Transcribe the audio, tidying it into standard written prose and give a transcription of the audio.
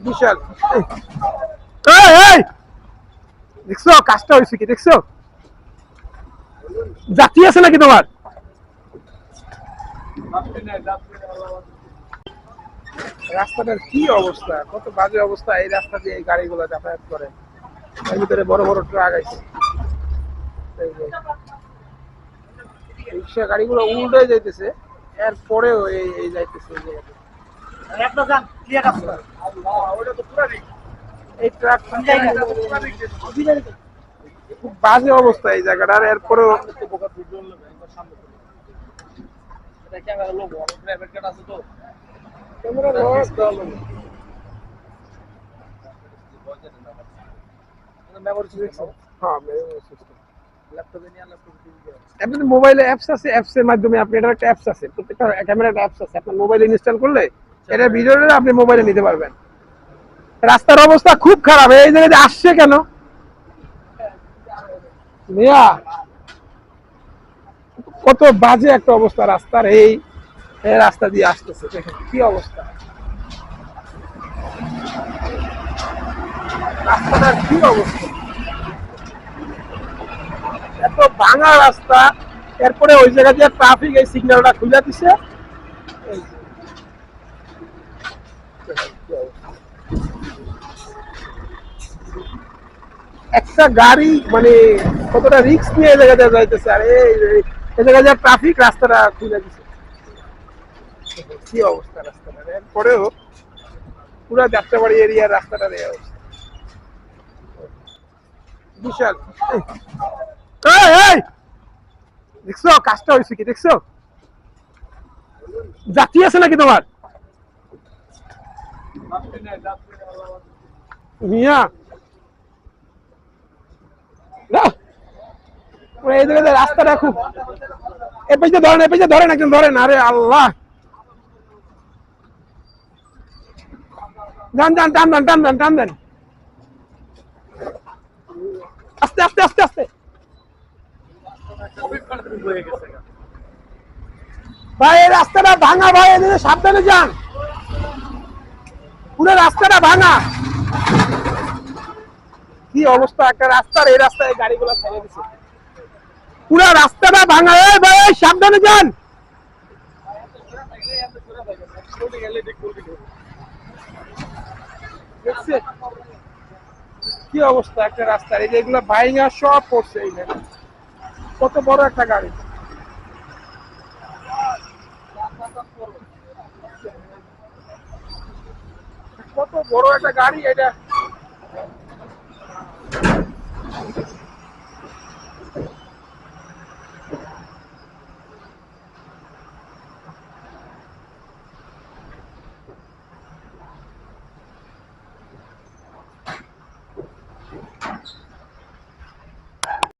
বিশাল। এই এই দেখছো কাজটা হয়েছে কি দেখছো? যাত্রী আছে নাকি তোমার? রাস্তাটার কি অবস্থা, কত বাজে অবস্থা! এই রাস্তা দিয়ে এই গাড়িগুলো যাতায়াত করে, এর ভিতরে বড় বড় ট্রাক আছে। এই যে রিক্সা গাড়িগুলো উল্টে যাইতেছে, এরপরেও এই এই যাইতেছে এই জায়গাতে। এই ট্রাক খুব বাজে অবস্থা এই জায়গাটার, এরপরেও ক্যামেরা লস দাও। হ্যাঁ, আপনাদের মোবাইলে অ্যাপস আছে, অ্যাপস এর মাধ্যমে আপনি, এটা একটা অ্যাপস আছে, প্রত্যেকটা ক্যামেরা একটা অ্যাপস আছে, আপনার মোবাইলে ইনস্টল করলে এটা ভিডিওটা আপনি মোবাইলে নিতে পারবেন। রাস্তার অবস্থা খুব খারাপ, এই জায়গায় আসছে কেন মিয়া? কত বাজে একটা অবস্থা রাস্তার, এই এই রাস্তা দিয়ে আসতেছে, দেখেন কি অবস্থা রাস্তাটার, কি অবস্থা! এত ভাঙা রাস্তা, এরপরে ওই জায়গা দিয়ে ট্রাফিক এই সিগন্যালটা খুলে দিছে। এই যে, দেখেন কি অবস্থা। একটা গাড়ি মানে কতটা রিস্ক নিয়ে এই জায়গাতে যাইতেছে, আর এই জায়গায় যে ট্রাফিক রাস্তাটা খুলে দিছে। দেখেন কি অবস্থা রাস্তাটা, এরপরেও পুরো যাত্রাবাড়ি এরিয়ার রাস্তাটার এই অবস্থা বিশাল। এই এই দেখছো কাজটা হয়েছে কি দেখছো? যাত্রী আছে নাকি তোমার? মিয়া না, এই জায়গাতে রাস্তাটা খুব, এ পেজে ধরেন, এ পেজে ধরেন, একজন ধরেন, আরে আল্লাহ, টান টান টান টান টান টান টান দেন, আস্তে আস্তে আস্তে আস্তে। ভাই এই রাস্তাটা ভাঙা, ভাই এদিকে সাবধানে যান, পুরো রাস্তাটা ভাঙা। কি অবস্থা একটা রাস্তার, এই রাস্তায় গাড়িগুলো ছেড়ে দিচ্ছে, পুরো রাস্তাটা ভাঙা। এই ভাই সাবধানে যান। দেখছেন কি অবস্থা একটা রাস্তার, এই যে এগুলো ভাইঙা সব পড়ছে এইখানে, কত বড় একটা গাড়ি, কত বড় একটা গাড়ি এটা।